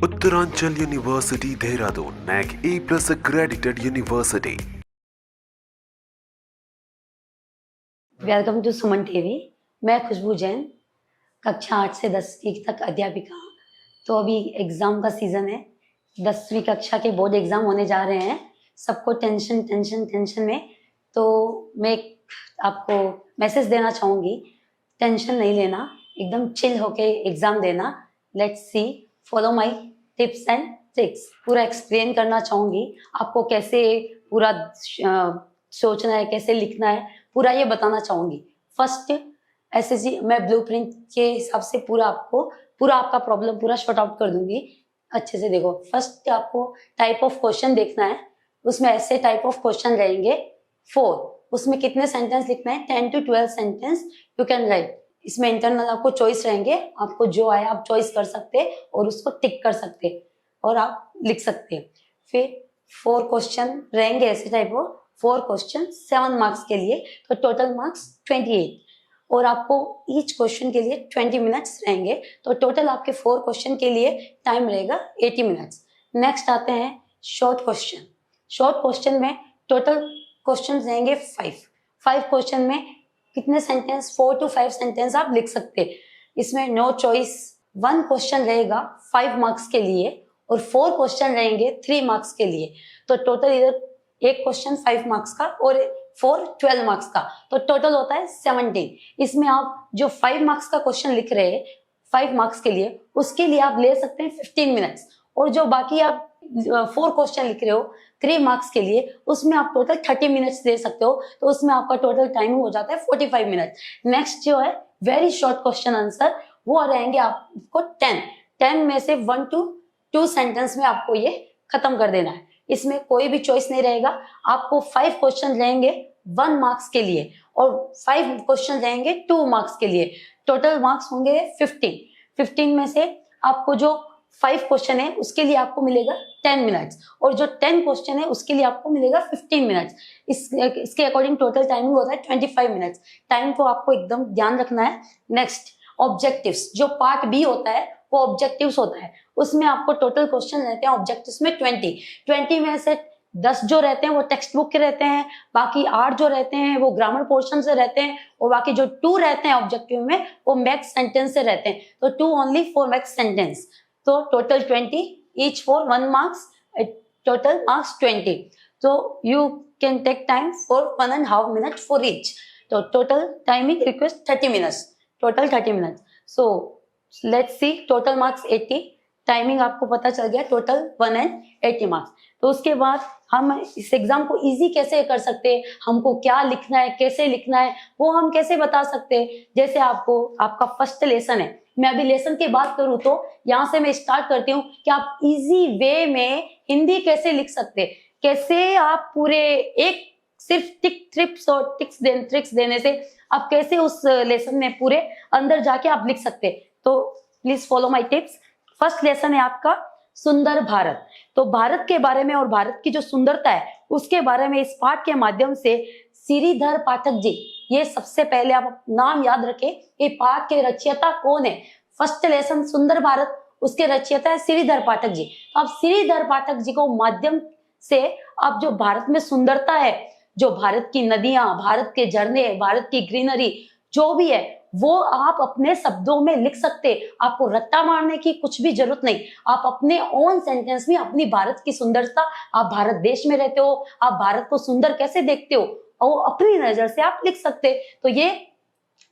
Uttaranchal university Dehradun NAAC A+ accredited university. Welcome to Suman TV. मैं खुशबू जैन, कक्षा 8 से 10वीं तक अध्यापिका। तो अभी एग्ज़ाम का सीज़न है, 10वीं कक्षा के बोर्ड एग्ज़ाम होने जा रहे हैं। सबको टेंशन में। तो मैं आपको मैसेज देना चाहूँगी, टेंशन नहीं लेना, एकदम चिल होके एग्ज़ाम देना। Let's see, follow my tips and tricks. पूरा एक्सप्लेन करना चाहूँगी आपको, कैसे पूरा सोचना है, कैसे लिखना है, पूरा ये बताना चाहूँगी। फर्स्ट एसएससी मैं ब्लूप्रिंट के हिसाब से पूरा आपका प्रॉब्लम पूरा शॉर्ट आउट कर दूंगी। अच्छे से देखो। फर्स्ट आपको टाइप ऑफ क्वेश्चन देखना है। उसमें ऐसे टाइप ऑफ क्वेश्चन रहेंगे 4। उसमें कितने सेंटेंस लिखना है? 10 to 12 sentence you can write. इसमें इंटरनल आपको चॉइस रहेंगे, आपको जो आया आप चॉइस कर सकते हैं और उसको टिक कर सकते हैं और आप लिख सकते हैं। फिर 4 क्वेश्चन रहेंगे ऐसे टाइप ऑफ 4 क्वेश्चन 7 मार्क्स के लिए, तो टोटल मार्क्स 28 और आपको ईच क्वेश्चन के लिए 20 मिनट्स रहेंगे। तो टोटल आपके 4 क्वेश्चन के लिए टाइम रहेगा 80 मिनट्स। नेक्स्ट आते हैं शॉर्ट क्वेश्चन। शॉर्ट क्वेश्चन में टोटल क्वेश्चन रहेंगे 5 क्वेश्चन में कितने सेंटेंस? 4 to 5 सेंटेंस आप लिख सकते हैं। इसमें नो चॉइस 1 क्वेश्चन रहेगा 5 मार्क्स के लिए और 4 क्वेश्चन रहेंगे 3 मार्क्स के लिए। तो टोटल इधर एक क्वेश्चन 5 मार्क्स का और 4 12 मार्क्स का, तो टोटल होता है 17। इसमें आप जो 5 मार्क्स का क्वेश्चन लिख रहे हैं 5 मार्क्स के लिए, उसके लिए आप ले सकते हैं 15 मिनट्स और जो बाकी आप 4 क्वेश्चन लिख रहे हो 3 मार्क्स के लिए, उसमें आप टोटल 30 मिनट्स दे सकते हो। तो उसमें आपका टोटल टाइम हो जाता है 45 मिनट। नेक्स्ट जो है वेरी शॉर्ट क्वेश्चन आंसर, वो रहेंगे आपको 10 में से 1 to 2 सेंटेंस में आपको ये खत्म कर देना है। इसमें कोई भी चॉइस नहीं रहेगा। आपको 5 क्वेश्चन रहेंगे 1 मार्क्स के लिए और 5 क्वेश्चन रहेंगे 2 मार्क्स के लिए। टोटल मार्क्स होंगे 15 में से आपको जो 5 क्वेश्चन है उसके लिए आपको मिलेगा 10 मिनट्स और जो 10 क्वेश्चन है उसके लिए आपको मिलेगा 15 मिनट्स। इसके अकॉर्डिंग टोटल टाइमिंग होता है 25 मिनट्स। टाइम को आपको एकदम ध्यान रखना है। नेक्स्ट ऑब्जेक्टिव्स, जो पार्ट बी होता है वो ऑब्जेक्टिव्स होता है। उसमें आपको टोटल क्वेश्चन रहते हैं ऑब्जेक्टिव्स में 20 में से 10 जो रहते हैं वो टेक्स्ट बुक के रहते हैं, बाकी 8 जो रहते हैं वो ग्रामर पोर्शन से रहते हैं और बाकी जो 2 रहते हैं ऑब्जेक्टिव में वो मैक्स सेंटेंस से रहते हैं। तो 2 ओनली फॉर मैक्स सेंटेंस। तो total 20 each for 1 marks, total marks 20। तो you can take time for 1.5 minute for each. तो total timing request 30 minutes, total 30 minutes. So let's see, total marks 80, timing आपको पता चल गया, टोटल 180 मार्क्स। तो उसके बाद हम इस एग्जाम को इजी कैसे कर सकते हैं, हमको क्या लिखना है, कैसे लिखना है, वो हम कैसे बता सकते हैं। जैसे आपका फर्स्ट लेसन है, मैं अभी लेसन की बात करूं तो यहाँ से मैं स्टार्ट करती हूँ कि आप इजी वे में हिंदी कैसे लिख सकते हैं, कैसे आप पूरे एक सिर्फ ट्रिक्स देने से आप कैसे उस लेसन में पूरे अंदर जाके आप लिख सकते हैं। तो please follow my tips. First lesson है आपका सुंदर भारत। तो भारत के बारे में और भारत की जो सुंदरता है उसके बारे में इस पाठ के माध्यम से श्रीधर पाठक जी, ये सबसे पहले आप नाम याद रखें, ये पाठ के रचयिता कौन है। फर्स्ट लेसन सुंदर भारत, उसके रचयिता है श्रीधर पाठक जी। तो आप श्रीधर पाठक जी को माध्यम से आप जो भारत में सुंदरता है, जो भारत की नदियां, भारत के झरने, भारत की ग्रीनरी जो भी है वो आप अपने शब्दों में लिख सकते। आपको रट्टा मारने की कुछ भी जरूरत नहीं। आप अपने ओन सेंटेंस में अपनी भारत की सुंदरता, आप भारत देश में रहते हो, आप भारत को सुंदर कैसे देखते हो और अपनी नजर से आप लिख सकते। तो ये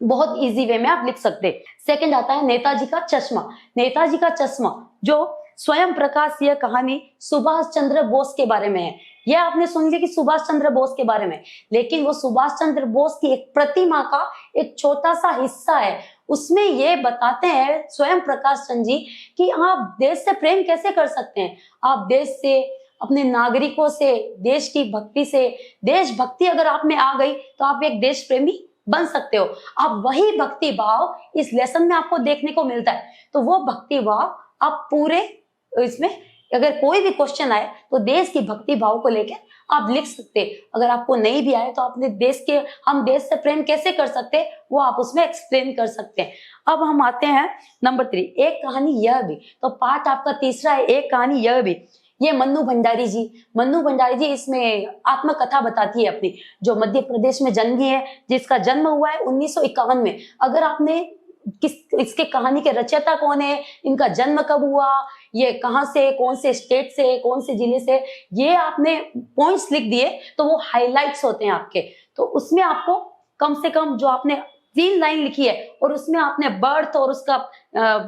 बहुत इजी वे में आप लिख सकते। सेकंड आता है नेताजी का चश्मा। नेताजी का चश्मा जो स्वयं प्रकाश, यह कहानी सुभाष चंद्र बोस के बारे में है। यह आपने सुन लिया कि सुभाष चंद्र बोस के बारे में, लेकिन वो सुभाष चंद्र बोस की एक प्रतिमा का एक छोटा सा हिस्सा है। उसमें ये बताते हैं स्वयं प्रकाश चंद्र जी कि आप देश से प्रेम कैसे कर सकते हैं। आप देश से, अपने नागरिकों से, देश की भक्ति से, देशभक्ति अगर आप में आ गई तो आप एक देश प्रेमी बन सकते हो। आप वही भक्ति भाव इस लेसन में आपको देखने को मिलता है। तो वो भक्ति भाव आप पूरे इसमें अगर कोई भी क्वेश्चन आए तो देश की भक्ति भाव को लेकर आप लिख सकते हैं। अगर आपको नहीं भी आए तो अपने देश के, हम देश से प्रेम कैसे कर सकते हैं वो आप उसमें एक्सप्लेन कर सकते हैं। अब हम आते हैं नंबर 3, एक कहानी यह भी। तो पार्ट आपका तीसरा है, एक कहानी यह भी। ये मन्नू भंडारी जी इसमें आत्मकथा बताती है अपनी, जो मध्य प्रदेश में जन्मी है, जिसका जन्म हुआ है 1951 में। अगर आपने इसके कहानी के रचयिता कौन है, इनका जन्म कब हुआ, ये कहाँ से, कौन से स्टेट से, कौन से जिले से, ये आपने पॉइंट्स लिख दिए तो वो हाइलाइट्स होते हैं आपके। तो उसमें आपको कम से कम जो आपने 3 लाइन लिखी है और उसमें आपने बर्थ और उसका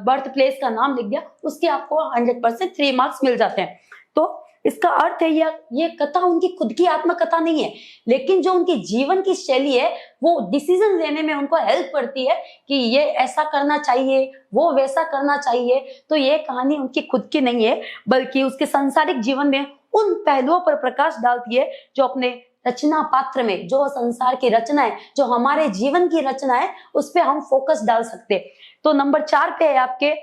बर्थ प्लेस का नाम लिख दिया, उसके आपको 100% 3 मार्क्स मिल जाते हैं। तो इसका अर्थ है ये कथा उनकी खुद की आत्मकथा नहीं है, लेकिन जो उनकी जीवन की शैली है वो डिसीजन लेने में उनको हेल्प करती है कि ये ऐसा करना चाहिए, वो वैसा करना चाहिए। तो ये कहानी उनकी खुद की नहीं है, बल्कि उसके सांसारिक जीवन में उन पहलुओं पर प्रकाश डालती है जो अपने रचना पात्र में, जो संसार की रचना है, जो हमारे जीवन की रचना है, उस पर हम फोकस डाल सकते हैं। तो नंबर 4 पे है आपके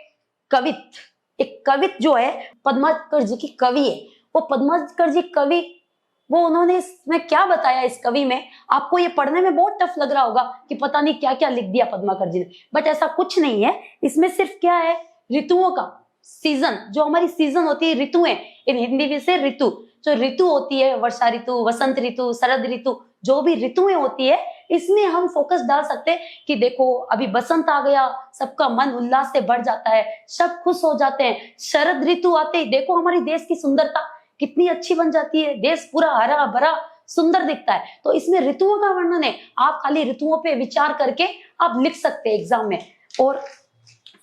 कवित। एक कवित जो है पद्माकर जी की कवि है, वो पद्माकर जी कवि, वो उन्होंने इसमें क्या बताया इस कवि में, आपको ये पढ़ने में बहुत टफ लग रहा होगा कि पता नहीं क्या क्या लिख दिया पद्माकर जी ने, बट ऐसा कुछ नहीं है। इसमें सिर्फ क्या है, ऋतुओं का सीजन, जो हमारी सीजन होती है, ऋतुएं, इन हिंदी में से ऋतु, जो ऋतु होती है, वर्षा ऋतु, वसंत ऋतु, शरद ऋतु, जो भी ऋतुएं होती है, इसमें हम फोकस डाल सकते हैं कि देखो अभी बसंत आ गया, सबका मन उल्लास से भर जाता है, सब खुश हो जाते हैं। शरद ऋतु आते ही देखो हमारी देश की सुंदरता कितनी अच्छी बन जाती है, देश पूरा हरा भरा सुंदर दिखता है। तो इसमें ऋतुओं का वर्णन है, आप खाली ऋतुओं पे विचार करके आप लिख सकते हैं एग्जाम में। और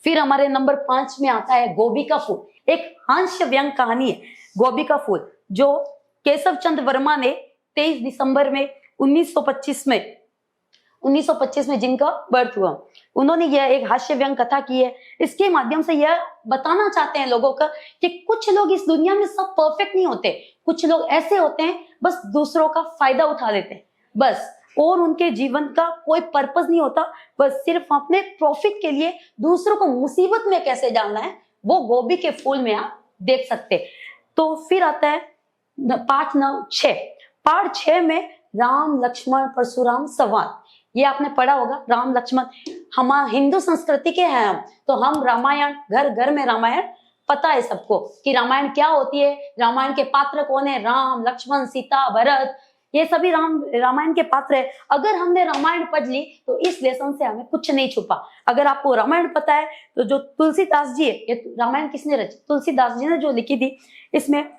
फिर हमारे नंबर 5 में आता है गोभी का फूल। एक हास्य व्यंग कहानी है गोभी का फूल, जो केशव चंद्र वर्मा ने 23 दिसंबर में 1925 में जिनका बर्थ हुआ, उन्होंने यह एक हास्य व्यंग कथा की है। इसके माध्यम से यह बताना चाहते हैं लोगों का कि कुछ लोग इस दुनिया में सब परफेक्ट नहीं होते, कुछ लोग ऐसे होते हैं बस दूसरों का फायदा उठा लेते हैं बस, और उनके जीवन का कोई पर्पस नहीं होता, बस सिर्फ अपने प्रॉफिट के लिए दूसरों को मुसीबत में कैसे डालना है, वो गोभी के फूल में आप देख सकते। तो फिर आता है पार्ट 6 में राम लक्ष्मण परशुराम संवाद। ये आपने पढ़ा होगा, राम लक्ष्मण, हम हिंदू संस्कृति के हैं हम, तो हम रामायण, घर घर में रामायण पता है सबको कि रामायण क्या होती है, रामायण के पात्र कौन है, राम लक्ष्मण सीता भरत, ये सभी रामायण के पात्र है। अगर हमने रामायण पढ़ ली तो इस लेसन से हमें कुछ नहीं छुपा। अगर आपको रामायण पता है तो जो तुलसीदास जी है, ये रामायण किसने रची, तुलसीदास जी ने जो लिखी थी, इसमें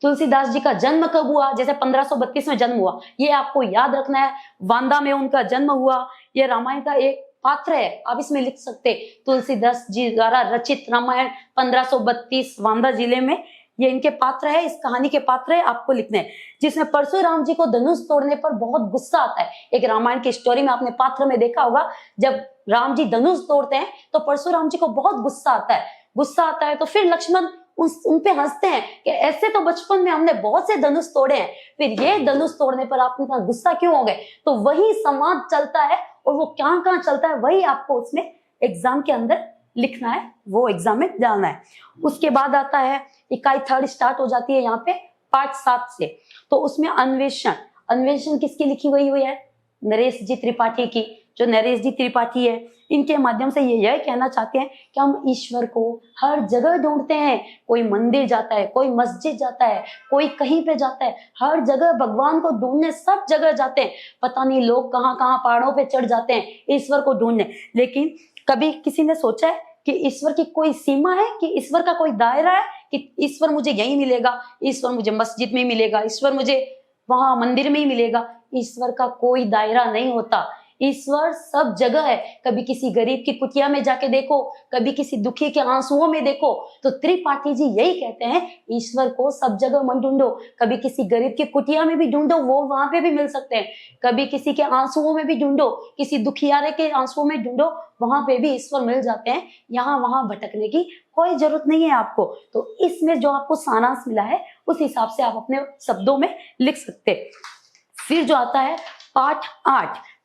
तुलसीदास जी का जन्म कब हुआ, जैसे 1532 में जन्म हुआ, ये आपको याद रखना है। वांदा में उनका जन्म हुआ, ये रामायण का एक पात्र है, आप इसमें लिख सकते तुलसीदास जी द्वारा रचित रामायण 1532 वांदा जिले में, ये इनके पात्र है, इस कहानी के पात्र है, आपको लिखने हैं। जिसमें परशुराम जी को धनुष तोड़ने पर बहुत गुस्सा आता है। एक रामायण की स्टोरी में आपने पात्र में देखा होगा, जब राम जी धनुष तोड़ते हैं तो परशुराम जी को बहुत गुस्सा आता है। तो फिर लक्ष्मण उन पे हंसते हैं कि ऐसे तो बचपन में हमने बहुत से धनुष तोड़े हैं, फिर ये धनुष तोड़ने पर आप इतना गुस्सा क्यों हो गए। तो वही संवाद चलता है, और वो कहाँ चलता है वही आपको उसमें एग्जाम के अंदर लिखना है, वो एग्जाम में डालना है। उसके बाद आता है इकाई 3 स्टार्ट हो जाती है यहाँ पे पार्ट 7 से। तो उसमें अन्वेषण किसकी लिखी हुई है, नरेश जी त्रिपाठी की। जो नरेश जी त्रिपाठी है, इनके माध्यम से ये यह कहना चाहते हैं कि हम ईश्वर को हर जगह ढूंढते हैं, कोई मंदिर जाता है, कोई मस्जिद जाता है, कोई कहीं पे जाता है, हर जगह भगवान को ढूंढने सब जगह जाते हैं। पता नहीं लोग कहाँ कहाँ पहाड़ों पे चढ़ जाते हैं ईश्वर को ढूंढने, लेकिन कभी किसी ने सोचा है कि ईश्वर की कोई सीमा है, कि ईश्वर का कोई दायरा है, कि ईश्वर मुझे यही मिलेगा, ईश्वर मुझे मस्जिद में मिलेगा, ईश्वर मुझे वहां मंदिर में ही मिलेगा। ईश्वर का कोई दायरा नहीं होता, ईश्वर सब जगह है। कभी किसी गरीब की कुटिया में जाके देखो, कभी किसी दुखी के आंसुओं में देखो। तो त्रिपाठी जी यही कहते हैं, ईश्वर को सब जगह मत ढूंढो, कभी किसी गरीब की कुटिया में भी ढूंढो, वो वहां पे भी मिल सकते हैं, कभी किसी के आंसुओं में भी ढूंढो, किसी दुखियारे के आंसुओं में ढूंढो, वहां पे भी ईश्वर मिल जाते हैं। यहाँ वहां भटकने की कोई जरूरत नहीं है आपको। तो इसमें जो आपको सारांश मिला है उस हिसाब से आप अपने शब्दों में लिख सकते हैं। फिर जो आता है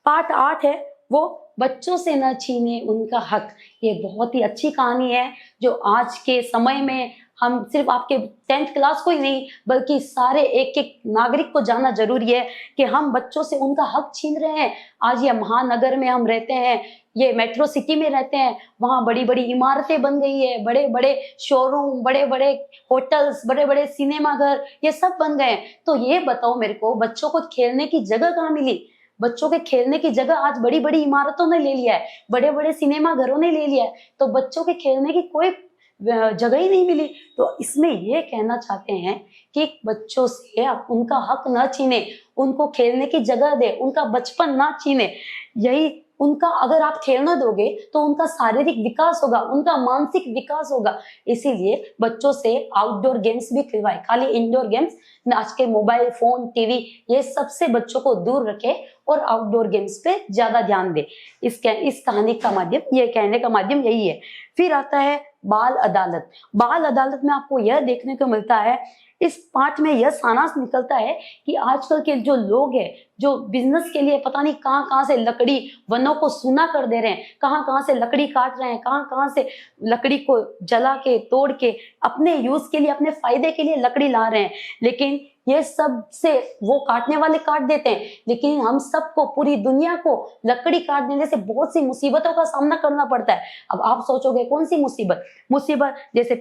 पार्ट 8 है वो बच्चों से न छीने उनका हक। ये बहुत ही अच्छी कहानी है जो आज के समय में हम सिर्फ आपके 10th क्लास को ही नहीं बल्कि सारे एक एक नागरिक को जानना जरूरी है कि हम बच्चों से उनका हक छीन रहे हैं। आज ये महानगर में हम रहते हैं, ये मेट्रो सिटी में रहते हैं, वहां बड़ी बड़ी इमारतें बन गई है, बड़े बड़े शोरूम, बड़े बड़े होटल्स, बड़े बड़े सिनेमा घर, ये सब बन गए हैं। तो ये बताओ मेरे को, बच्चों को खेलने की जगह कहाँ मिली? बच्चों के खेलने की जगह आज बड़ी बड़ी इमारतों ने ले लिया है, बड़े बड़े सिनेमा घरों ने ले लिया है, तो बच्चों के खेलने की कोई जगह ही नहीं मिली। तो इसमें ये कहना चाहते हैं कि बच्चों से आप उनका हक न छीने, उनको खेलने की जगह दे, उनका बचपन ना छीने। यही उनका, अगर आप खेलने दोगे तो उनका शारीरिक विकास होगा, उनका मानसिक विकास होगा। इसीलिए बच्चों से आउटडोर गेम्स भी खिलवाए, खाली इंडोर गेम्स आज के मोबाइल फोन टीवी ये सबसे बच्चों को दूर रखे और आउटडोर गेम्स पे ज्यादा ध्यान दे। इस कहानी का माध्यम, ये कहने का माध्यम यही है। फिर आता है बाल अदालत। बाल अदालत में आपको यह देखने को मिलता है, इस पाठ में यह सारांश निकलता है कि आजकल के जो लोग हैं, जो बिजनेस के लिए पता नहीं कहाँ कहाँ से लकड़ी, वनों को सूना कर दे रहे हैं, कहाँ कहाँ से लकड़ी काट रहे हैं, कहाँ कहाँ से लकड़ी को जला के तोड़ के अपने यूज के लिए, अपने फायदे के लिए लकड़ी ला रहे हैं। लेकिन ये सब से वो काटने वाले काट देते हैं, लेकिन हम सबको, पूरी दुनिया को लकड़ी काट देने से बहुत सी मुसीबतों का सामना करना पड़ता है। अब आप सोचोगे कौन सी मुसीबत? जैसे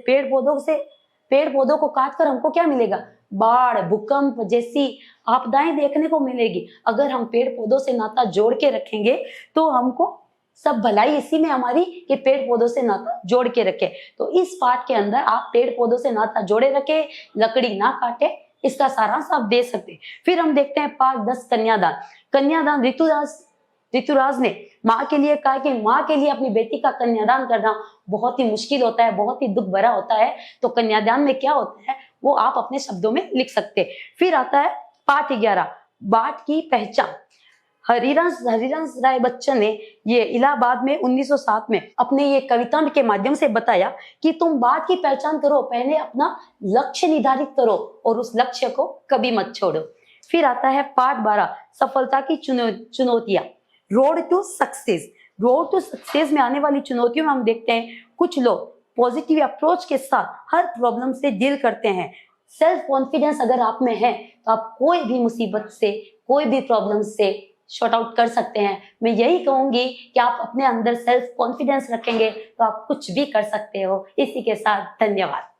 पेड़ पौधों को काटकर हमको क्या मिलेगा? बाढ़, भूकंप जैसी आपदाएं देखने को मिलेगी। अगर हम पेड़ पौधों से नाता जोड़ के रखेंगे तो हमको सब भलाई इसी में हमारी कि पेड़ पौधों से नाता जोड़ के रखे। तो इस पाठ के अंदर आप पेड़ पौधों से नाता जोड़े रखे, लकड़ी ना काटे, इसका सारांश आप दे सकते हैं। फिर हम देखते हैं पाठ 10 कन्यादान। ऋतुराज ने माँ के लिए कहा कि माँ के लिए अपनी बेटी का कन्यादान करना बहुत ही मुश्किल होता है, बहुत ही दुख भरा होता है। तो कन्यादान में क्या होता है वो आप अपने शब्दों में लिख सकते हैं। फिर आता है पाठ 11 बाढ़ की पहचान। हरिवंश राय बच्चन ने ये इलाहाबाद में 1907 में अपने ये कविता के माध्यम से बताया कि तुम बाढ़ की पहचान करो, पहले अपना लक्ष्य निर्धारित करो और उस लक्ष्य को कभी मत छोड़ो। फिर आता है पाठ 12 सफलता की चुनौतियां। रोड टू सक्सेस में आने वाली चुनौतियों में हम देखते हैं कुछ लोग पॉजिटिव अप्रोच के साथ हर प्रॉब्लम से डील करते हैं। सेल्फ कॉन्फिडेंस अगर आप में है तो आप कोई भी मुसीबत से, कोई भी प्रॉब्लम से शॉर्ट आउट कर सकते हैं। मैं यही कहूंगी कि आप अपने अंदर सेल्फ कॉन्फिडेंस रखेंगे तो आप कुछ भी कर सकते हो। इसी के साथ धन्यवाद।